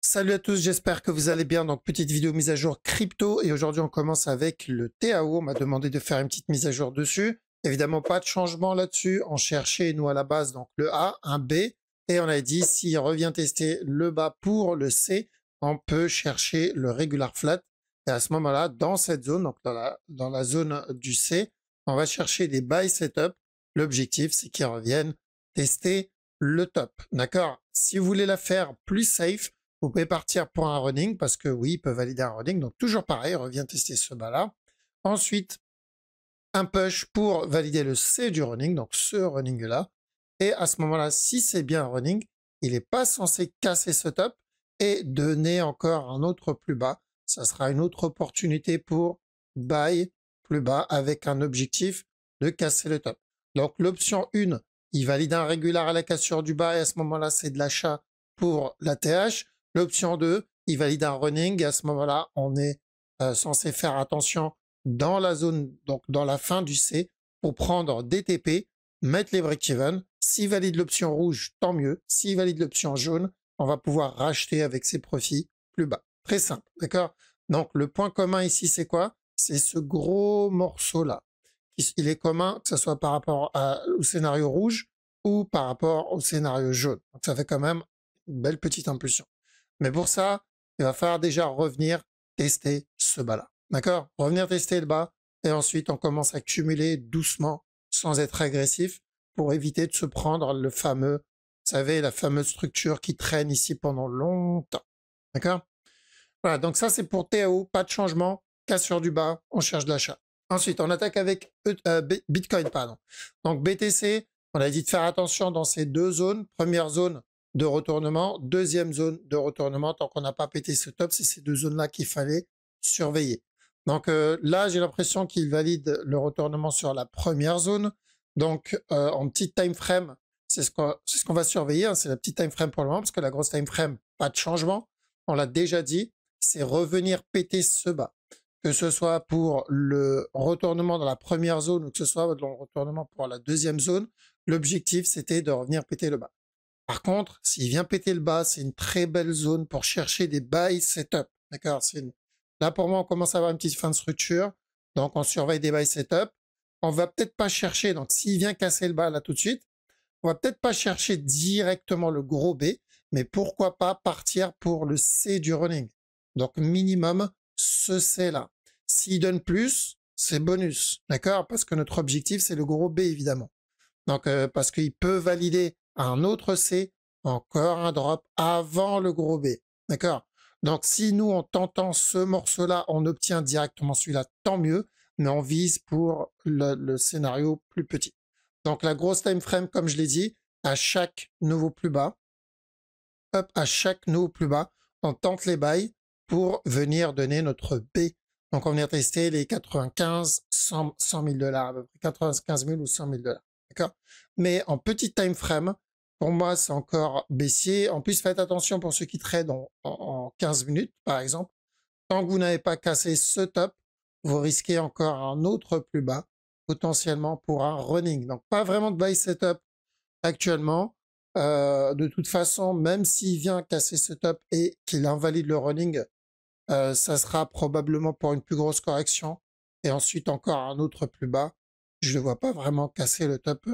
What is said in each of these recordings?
Salut à tous, j'espère que vous allez bien. Donc, petite vidéo mise à jour crypto. Et aujourd'hui, on commence avec le TAO. On m'a demandé de faire une petite mise à jour dessus. Évidemment, pas de changement là-dessus. On cherchait, nous, à la base, donc le A, un B. Et on a dit, s'il revient tester le bas pour le C, on peut chercher le regular flat. Et à ce moment-là, dans cette zone, donc dans la zone du C, on va chercher des buy setup. L'objectif, c'est qu'ils reviennent tester le top. D'accord? Si vous voulez la faire plus safe, vous pouvez partir pour un running parce que oui, il peut valider un running. Donc toujours pareil, revient tester ce bas-là. Ensuite, un push pour valider le C du running, donc ce running-là. Et à ce moment-là, si c'est bien un running, il n'est pas censé casser ce top et donner encore un autre plus bas. Ça sera une autre opportunité pour buy plus bas avec un objectif de casser le top. Donc l'option 1, il valide un régular à la cassure du bas et à ce moment-là, c'est de l'achat pour la TH. L'option 2, il valide un running et à ce moment-là, on est censé faire attention dans la zone, donc dans la fin du C, pour prendre des TP, mettre les break-even. S'il valide l'option rouge, tant mieux. S'il valide l'option jaune, on va pouvoir racheter avec ses profits plus bas. Très simple, d'accord? Donc le point commun ici, c'est quoi? C'est ce gros morceau-là. Il est commun, que ce soit par rapport au scénario rouge ou par rapport au scénario jaune. Donc ça fait quand même une belle petite impulsion. Mais pour ça, il va falloir déjà revenir tester ce bas-là. D'accord? Revenir tester le bas et ensuite on commence à cumuler doucement sans être agressif pour éviter de se prendre le fameux, vous savez, la fameuse structure qui traîne ici pendant longtemps. D'accord? Voilà, donc ça c'est pour TAO, pas de changement, cassure du bas, on cherche de l'achat. Ensuite, on attaque avec Bitcoin, pardon. Donc BTC, on a dit de faire attention dans ces deux zones. Première zone de retournement, deuxième zone de retournement. Tant qu'on n'a pas pété ce top, c'est ces deux zones-là qu'il fallait surveiller. Donc là, j'ai l'impression qu'il valide le retournement sur la première zone. Donc en petit time frame, c'est ce qu'on va surveiller. Hein, c'est la petite time frame pour le moment, parce que la grosse time frame, pas de changement. On l'a déjà dit, c'est revenir péter ce bas. Que ce soit pour le retournement dans la première zone ou que ce soit dans le retournement pour la deuxième zone, l'objectif, c'était de revenir péter le bas. Par contre, s'il vient péter le bas, c'est une très belle zone pour chercher des buy setup. D'accord? Là, pour moi, on commence à avoir une petite fin de structure. Donc, on surveille des buy setup. On va peut-être pas chercher, donc s'il vient casser le bas là tout de suite, on va peut-être pas chercher directement le gros B, mais pourquoi pas partir pour le C du running. Donc, minimum, ce C-là. S'il donne plus, c'est bonus. D'accord? Parce que notre objectif, c'est le gros B, évidemment. Donc, parce qu'il peut valider un autre C, encore un drop avant le gros B. D'accord? Donc, si nous, en tentant ce morceau-là, on obtient directement celui-là, tant mieux, mais on vise pour le scénario plus petit. Donc, la grosse time frame, comme je l'ai dit, à chaque nouveau plus bas, hop, à chaque nouveau plus bas, on tente les bails pour venir donner notre B. Donc, on va venir tester les 95, 100 000 dollars, à peu près 95 000 ou 100 000 dollars. D'accord? Mais en petit time frame, pour moi, c'est encore baissier. En plus, faites attention pour ceux qui tradent en 15 minutes, par exemple. Tant que vous n'avez pas cassé ce top, vous risquez encore un autre plus bas, potentiellement pour un running. Donc, pas vraiment de buy setup actuellement. De toute façon, même s'il vient casser ce top et qu'il invalide le running, ça sera probablement pour une plus grosse correction et ensuite encore un autre plus bas. Je ne vois pas vraiment casser le top,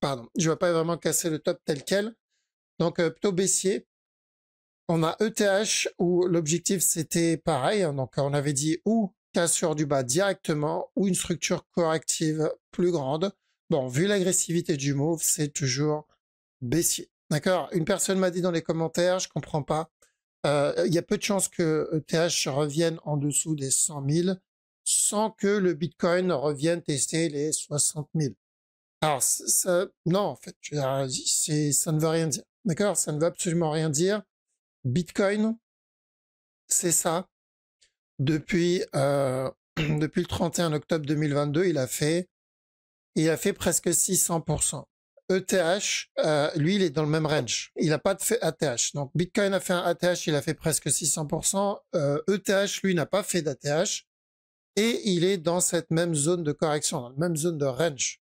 pardon, je ne vois pas vraiment casser le top tel quel. Donc plutôt baissier. On a ETH où l'objectif c'était pareil. Hein, donc on avait dit ou cassure du bas directement ou une structure corrective plus grande. Bon, vu l'agressivité du move, c'est toujours baissier. D'accord? Une personne m'a dit dans les commentaires, je comprends pas. Il y a peu de chances que ETH revienne en dessous des 100 000 sans que le Bitcoin revienne tester les 60 000. Alors, non, en fait, ça ne veut rien dire. D'accord? Ça ne veut absolument rien dire. Bitcoin, c'est ça. Depuis, depuis le 31 octobre 2022, il a fait presque 600%. ETH, lui, il est dans le même range. Il n'a pas de fait ATH. Donc, Bitcoin a fait un ATH, il a fait presque 600%. ETH, lui, n'a pas fait d'ATH. Et il est dans cette même zone de correction, dans la même zone de range.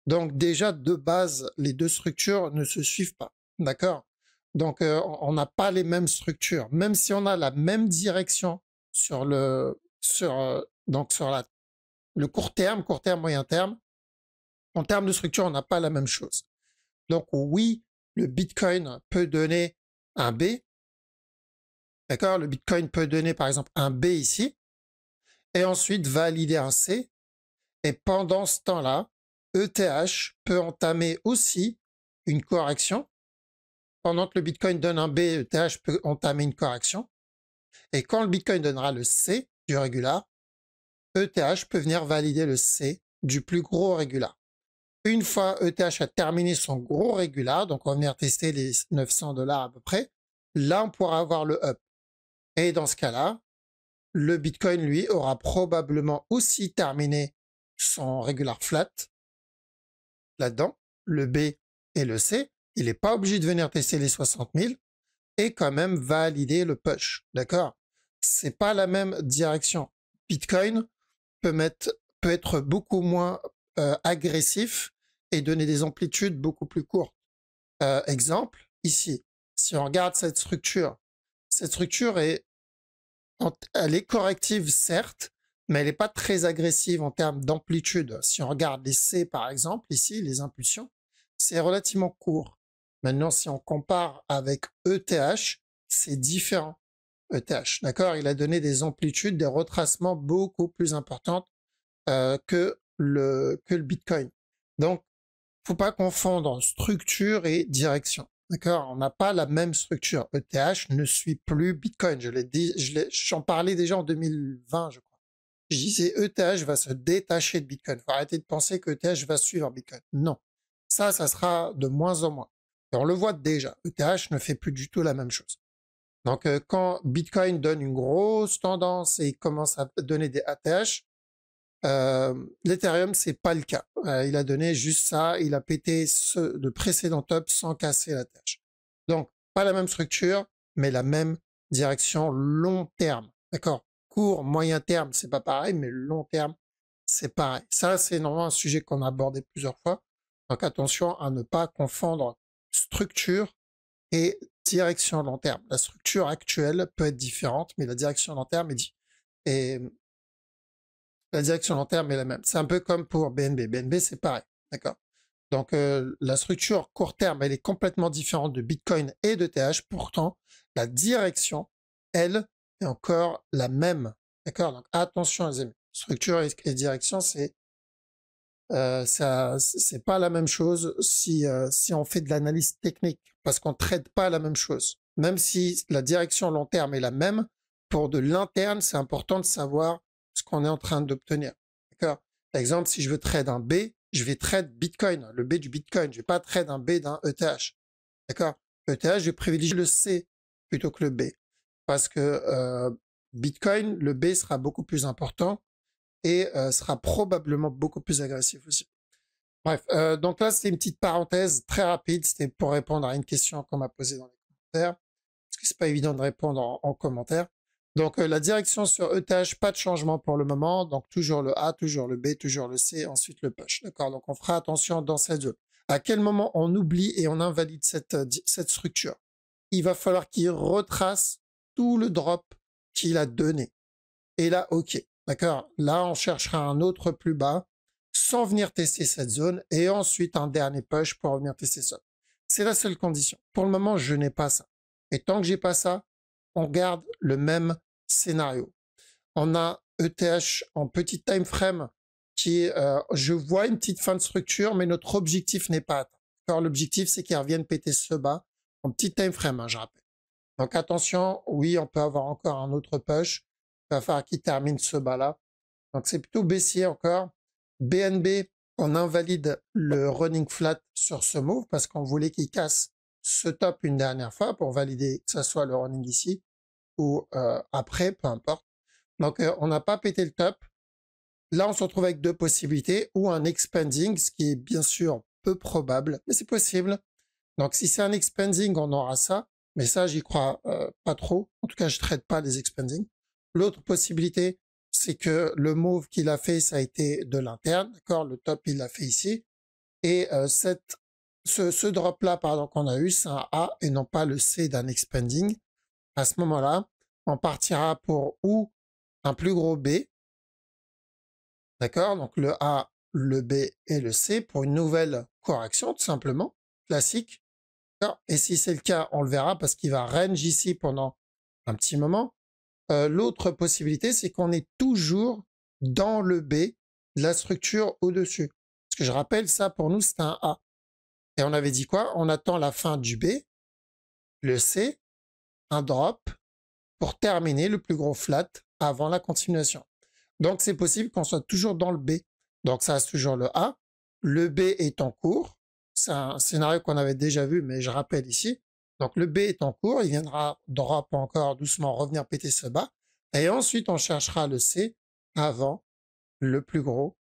Donc, déjà, de base, les deux structures ne se suivent pas. D'accord? Donc, on n'a pas les mêmes structures. Même si on a la même direction sur donc sur le court terme, moyen terme, en termes de structure, on n'a pas la même chose. Donc, oui, le Bitcoin peut donner un B. D'accord? Le Bitcoin peut donner, par exemple, un B ici, et ensuite valider un C. Et pendant ce temps-là, ETH peut entamer aussi une correction. Pendant que le Bitcoin donne un B, ETH peut entamer une correction. Et quand le Bitcoin donnera le C du régular, ETH peut venir valider le C du plus gros régular. Une fois ETH a terminé son gros régular, donc on va venir tester les 900 $ à peu près, là on pourra avoir le up. Et dans ce cas-là, le Bitcoin, lui, aura probablement aussi terminé son régular flat là-dedans, le B et le C. Il n'est pas obligé de venir tester les 60 000 et quand même valider le push, d'accord? C'est pas la même direction. Bitcoin peut être beaucoup moins agressif et donner des amplitudes beaucoup plus courtes. Exemple, ici, si on regarde cette structure elle est corrective certes, mais elle n'est pas très agressive en termes d'amplitude. Si on regarde les C par exemple, ici, les impulsions, c'est relativement court. Maintenant, si on compare avec ETH, c'est différent. ETH, d'accord? Il a donné des amplitudes, des retracements beaucoup plus importantes que le Bitcoin. Donc, faut pas confondre structure et direction. D'accord? On n'a pas la même structure. ETH ne suit plus Bitcoin. Je l'ai dit, j'en parlais déjà en 2020, je crois. Je disais ETH va se détacher de Bitcoin. Faut arrêter de penser que ETH va suivre Bitcoin. Non. Ça sera de moins en moins. Et on le voit déjà. ETH ne fait plus du tout la même chose. Donc, quand Bitcoin donne une grosse tendance et commence à donner des ATH, l'Ethereum, c'est pas le cas. Il a donné juste ça, il a pété le précédent top sans casser la tâche. Donc, pas la même structure, mais la même direction long terme. D'accord? Court, moyen terme, c'est pas pareil, mais long terme, c'est pareil. Ça, c'est normalement un sujet qu'on a abordé plusieurs fois. Donc, attention à ne pas confondre structure et direction long terme. La structure actuelle peut être différente, mais la direction long terme est la direction long terme est la même. C'est un peu comme pour BNB. BNB, c'est pareil. D'accord? Donc, la structure court terme, elle est complètement différente de Bitcoin et de TH. Pourtant, la direction, elle, est encore la même. D'accord? Donc, attention, les amis. Structure et direction, c'est pas la même chose si on fait de l'analyse technique, parce qu'on traite pas la même chose. Même si la direction long terme est la même, pour de l'interne, c'est important de savoir ce qu'on est en train d'obtenir. D'accord? Par exemple, si je veux trade un B, je vais trade Bitcoin, le B du Bitcoin. Je vais pas trade un B d'un ETH. D'accord? ETH, je vais privilégier le C plutôt que le B. Parce que Bitcoin, le B sera beaucoup plus important et sera probablement beaucoup plus agressif aussi. Bref, donc là, c'était une petite parenthèse très rapide. C'était pour répondre à une question qu'on m'a posée dans les commentaires. Parce que c'est pas évident de répondre en commentaire. Donc, la direction sur ETH, pas de changement pour le moment. Donc, toujours le A, toujours le B, toujours le C, ensuite le push. D'accord? Donc, on fera attention dans cette zone. À quel moment on oublie et on invalide cette structure? Il va falloir qu'il retrace tout le drop qu'il a donné. Et là, OK. D'accord? Là, on cherchera un autre plus bas sans venir tester cette zone et ensuite un dernier push pour revenir tester ça. C'est la seule condition. Pour le moment, je n'ai pas ça. Et tant que j'ai pas ça, on garde le même scénario. On a ETH en petit time frame qui est, je vois une petite fin de structure, mais notre objectif n'est pas atteint. Alors, l'objectif, c'est qu'il revienne péter ce bas en petit time frame, hein, je rappelle. Donc attention, oui, on peut avoir encore un autre push. Il va falloir qu'il termine ce bas-là. Donc c'est plutôt baissier encore. BNB, on invalide le running flat sur ce move parce qu'on voulait qu'il casse ce top une dernière fois pour valider que ça soit le running ici ou après, peu importe. Donc on n'a pas pété le top. Là, on se retrouve avec deux possibilités, ou un expanding, ce qui est bien sûr peu probable, mais c'est possible. Donc si c'est un expanding, on aura ça, mais ça, j'y crois pas trop. En tout cas, je traite pas les expanding. L'autre possibilité, c'est que le move qu'il a fait, ça a été de l'interne, d'accord? Le top, il l'a fait ici. Et cette ce drop-là, pardon, qu'on a eu, c'est un A et non pas le C d'un expanding. À ce moment-là, on partira pour ou un plus gros B, d'accord? Donc le A, le B et le C pour une nouvelle correction, tout simplement, classique. Et si c'est le cas, on le verra parce qu'il va range ici pendant un petit moment. L'autre possibilité, c'est qu'on est toujours dans le B, la structure au-dessus. Parce que je rappelle, ça pour nous, c'est un A. Et on avait dit quoi? On attend la fin du B, le C, un drop, pour terminer le plus gros flat avant la continuation. Donc c'est possible qu'on soit toujours dans le B. Donc ça reste toujours le A. Le B est en cours. C'est un scénario qu'on avait déjà vu, mais je rappelle ici. Donc le B est en cours, il viendra drop encore doucement, revenir péter ce bas. Et ensuite on cherchera le C avant le plus gros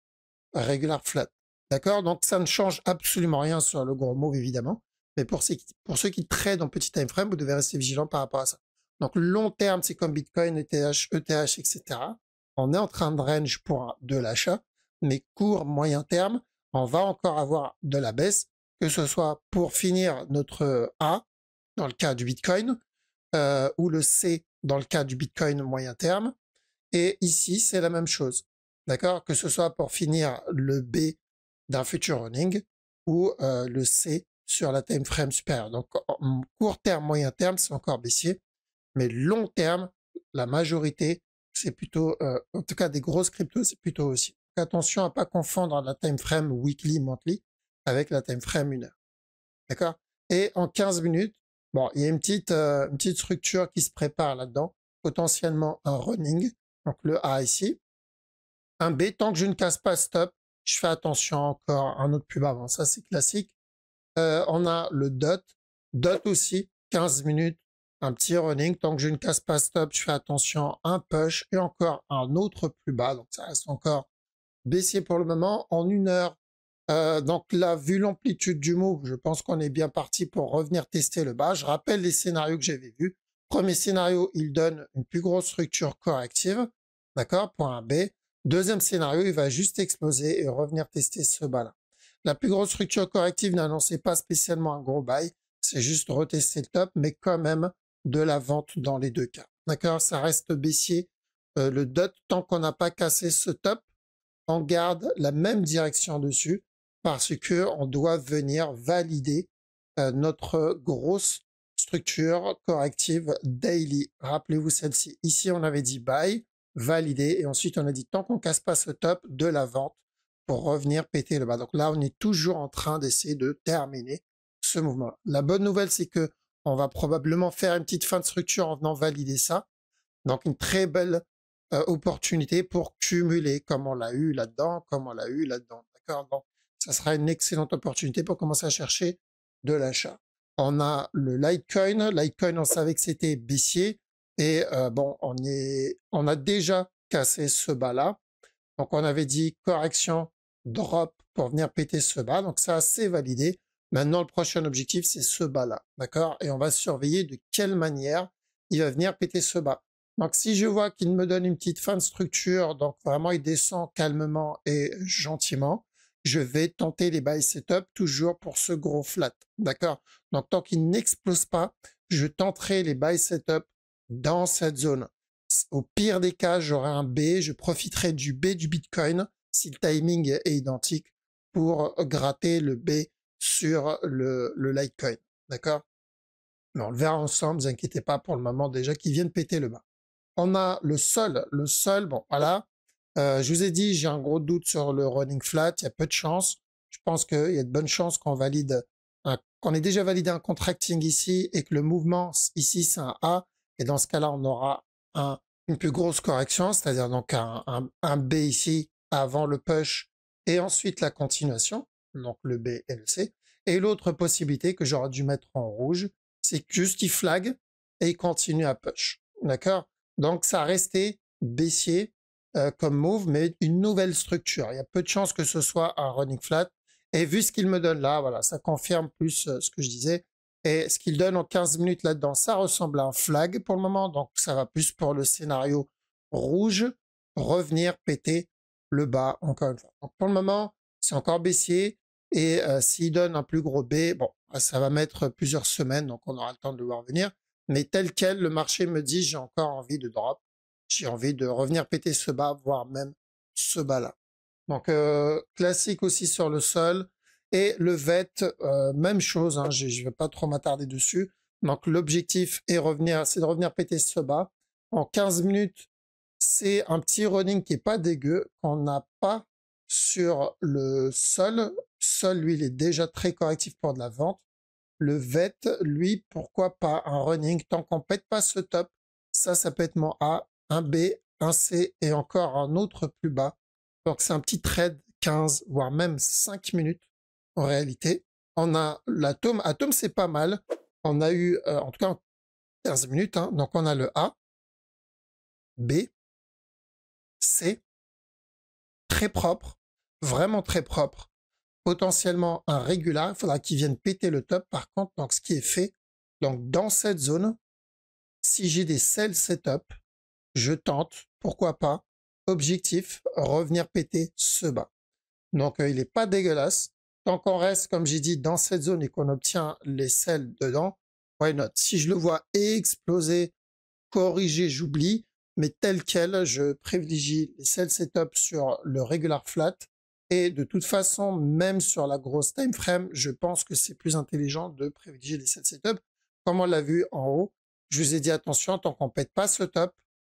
regular flat. D'accord? Donc ça ne change absolument rien sur le gros move évidemment. Mais pour ceux qui tradent en petit time frame, vous devez rester vigilant par rapport à ça. Donc long terme, c'est comme Bitcoin, ETH, etc. On est en train de range pour de l'achat, mais court, moyen terme, on va encore avoir de la baisse, que ce soit pour finir notre A, dans le cas du Bitcoin, ou le C, dans le cas du Bitcoin moyen terme. Et ici, c'est la même chose. D'accord? Que ce soit pour finir le B d'un future running ou le C sur la time frame supérieure. Donc, court terme, moyen terme, c'est encore baissier. Mais long terme, la majorité, c'est plutôt, en tout cas des grosses cryptos, c'est plutôt aussi. Donc, attention à pas confondre la time frame weekly, monthly avec la time frame 1 heure. D'accord? Et en 15 minutes, bon, il y a une petite structure qui se prépare là-dedans, potentiellement un running, donc le A ici, un B, tant que je ne casse pas stop, je fais attention encore un autre plus bas. Bon, ça c'est classique. On a le dot aussi, 15 minutes, un petit running, tant que je ne casse pas stop, je fais attention, un push et encore un autre plus bas, donc ça reste encore baissier pour le moment. En 1 heure, donc là, vu l'amplitude du move, je pense qu'on est bien parti pour revenir tester le bas. Je rappelle les scénarios que j'avais vus. Premier scénario, il donne une plus grosse structure corrective, d'accord, pour un B. Deuxième scénario, il va juste exploser et revenir tester ce bas-là. La plus grosse structure corrective n'annonçait pas spécialement un gros buy, c'est juste retester le top, mais quand même de la vente dans les deux cas. D'accord, ça reste baissier. Le dot, tant qu'on n'a pas cassé ce top, on garde la même direction dessus parce que on doit venir valider notre grosse structure corrective daily. Rappelez-vous celle-ci. Ici, on avait dit buy, valider, et ensuite on a dit tant qu'on casse pas ce top, de la vente pour revenir péter le bas. Donc là, on est toujours en train d'essayer de terminer ce mouvement. La bonne nouvelle, c'est que on va probablement faire une petite fin de structure en venant valider ça. Donc une très belle opportunité pour cumuler comme on l'a eu là-dedans, comme on l'a eu là-dedans. D'accord? Donc, ça sera une excellente opportunité pour commencer à chercher de l'achat. On a le Litecoin. Litecoin, on savait que c'était baissier. Et bon, on a déjà cassé ce bas-là. Donc, on avait dit correction, drop pour venir péter ce bas. Donc, ça, c'est validé. Maintenant, le prochain objectif, c'est ce bas-là. D'accord? Et on va surveiller de quelle manière il va venir péter ce bas. Donc, si je vois qu'il me donne une petite fin de structure, donc vraiment il descend calmement et gentiment, je vais tenter les buy setup toujours pour ce gros flat. D'accord? Donc, tant qu'il n'explose pas, je tenterai les buy setup dans cette zone. Au pire des cas, j'aurai un B, je profiterai du B du Bitcoin si le timing est identique pour gratter le B sur le Litecoin. D'accord? Mais on le verra ensemble, ne vous inquiétez pas pour le moment déjà qu'ils viennent péter le bas. On a le sol. Le sol, bon, voilà. Je vous ai dit, j'ai un gros doute sur le running flat. Il y a peu de chance. Je pense qu'il y a de bonnes chances qu'on qu'on ait déjà validé un contracting ici et que le mouvement ici, c'est un A. Et dans ce cas-là, on aura une plus grosse correction, c'est-à-dire donc un B ici avant le push et ensuite la continuation. Donc le B et le C. Et l'autre possibilité que j'aurais dû mettre en rouge, c'est juste qu'il flag et il continue à push. D'accord? Donc, ça a resté baissier comme move, mais une nouvelle structure. Il y a peu de chances que ce soit un running flat. Et vu ce qu'il me donne là, voilà, ça confirme plus ce que je disais. Et ce qu'il donne en 15 minutes là-dedans, ça ressemble à un flag pour le moment. Donc, ça va plus pour le scénario rouge, revenir péter le bas encore une fois. Donc, pour le moment, c'est encore baissier. Et s'il donne un plus gros B, bon, ça va mettre plusieurs semaines, donc on aura le temps de le voir venir. Mais tel quel, le marché me dit, j'ai encore envie de drop. J'ai envie de revenir péter ce bas, voire même ce bas-là. Donc, classique aussi sur le sol. Et le VET, même chose, hein, je ne vais pas trop m'attarder dessus. Donc, l'objectif est c'est de revenir péter ce bas. En 15 minutes, c'est un petit running qui est pas dégueu, qu'on n'a pas sur le sol. Sol, lui, il est déjà très correctif pour de la vente. Le VET, lui, pourquoi pas un running tant qu'on pète pas ce top. Ça peut être mon A, un B, un C et encore un autre plus bas. Donc c'est un petit trade 15 voire même 5 minutes en réalité. On a l'atome. Atome, c'est pas mal. On a eu, en tout cas, 15 minutes. Hein. Donc on a le A, B, C, très propre, vraiment très propre. Potentiellement un régular, il faudra qu'il vienne péter le top. Par contre, donc ce qui est fait, donc dans cette zone, si j'ai des sell setup, je tente, pourquoi pas, objectif, revenir péter ce bas. Donc il n'est pas dégueulasse. Tant qu'on reste, comme j'ai dit, dans cette zone et qu'on obtient les sells dedans, why not? Si je le vois exploser, corriger, j'oublie, mais tel quel, je privilégie les sell setup sur le regular flat. Et de toute façon, même sur la grosse time frame, je pense que c'est plus intelligent de privilégier les sell setup. Comme on l'a vu en haut, je vous ai dit attention, tant qu'on pète pas ce top,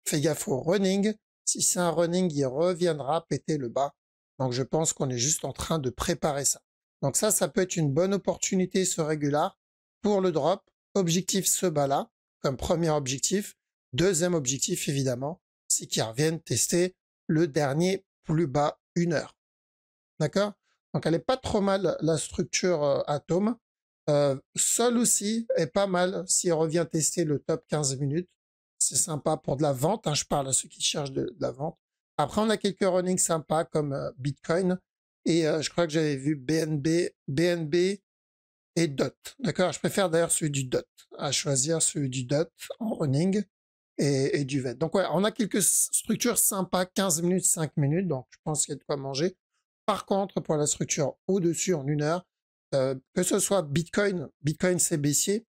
fais gaffe au running. Si c'est un running, il reviendra péter le bas. Donc je pense qu'on est juste en train de préparer ça. Donc ça peut être une bonne opportunité, ce régular, pour le drop. Objectif ce bas-là, comme premier objectif. Deuxième objectif, évidemment, c'est qu'ils reviennent tester le dernier plus bas 1 heure. D'accord? Donc elle est pas trop mal, la structure Atome. Sol aussi est pas mal s'il revient tester le top 15 minutes. C'est sympa pour de la vente. Hein, je parle à ceux qui cherchent de la vente. Après, on a quelques runnings sympas comme Bitcoin. Et je crois que j'avais vu BNB et DOT. D'accord? Je préfère d'ailleurs celui du DOT. À choisir celui du DOT en running et du VET. Donc ouais, on a quelques structures sympas, 15 minutes, 5 minutes. Donc je pense qu'il y a de quoi manger. Par contre, pour la structure au-dessus en 1 heure, que ce soit Bitcoin c'est baissier,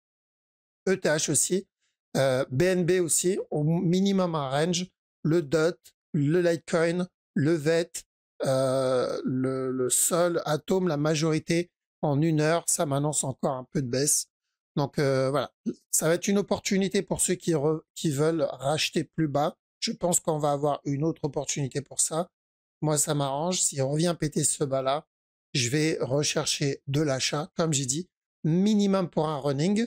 ETH aussi, BNB aussi, au minimum un range, le DOT, le Litecoin, le VET, le Sol, Atom, la majorité en 1 heure, ça m'annonce encore un peu de baisse. Donc voilà, ça va être une opportunité pour ceux qui veulent racheter plus bas. Je pense qu'on va avoir une autre opportunité pour ça. Moi, ça m'arrange. S'il revient péter ce bas-là, je vais rechercher de l'achat, comme j'ai dit, minimum pour un running.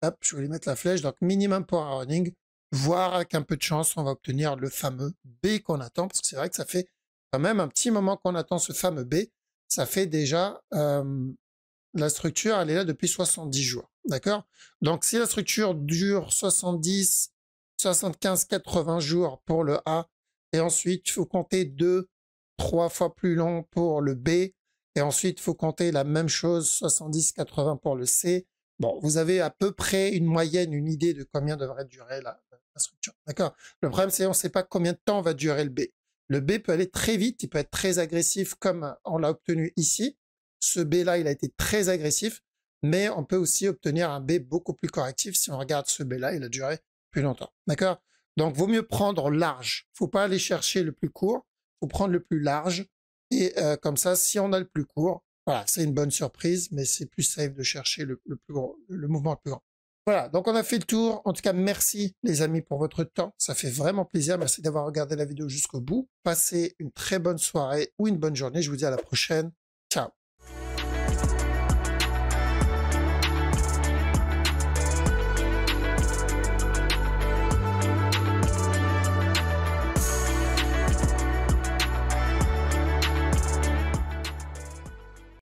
Hop, je vais mettre la flèche. Donc, minimum pour un running, voire avec un peu de chance, on va obtenir le fameux B qu'on attend, parce que c'est vrai que ça fait quand même un petit moment qu'on attend ce fameux B. Ça fait déjà, la structure, elle est là depuis 70 jours. D'accord? Donc, si la structure dure 70, 75, 80 jours pour le A, et ensuite, il faut compter 3 fois plus long pour le B, et ensuite, il faut compter la même chose, 70, 80 pour le C. Bon, vous avez à peu près une moyenne, une idée de combien devrait durer la structure. D'accord? Le problème, c'est qu'on ne sait pas combien de temps va durer le B. Le B peut aller très vite, il peut être très agressif comme on l'a obtenu ici. Ce B-là, il a été très agressif, mais on peut aussi obtenir un B beaucoup plus correctif. Si on regarde ce B-là, il a duré plus longtemps. D'accord? Donc, vaut mieux prendre large. Faut pas aller chercher le plus court. Faut prendre le plus large. Et comme ça, si on a le plus court, voilà, c'est une bonne surprise, mais c'est plus safe de chercher le plus gros, le mouvement le plus grand. Voilà, donc on a fait le tour. En tout cas, merci les amis pour votre temps. Ça fait vraiment plaisir. Merci d'avoir regardé la vidéo jusqu'au bout. Passez une très bonne soirée ou une bonne journée. Je vous dis à la prochaine. Ciao.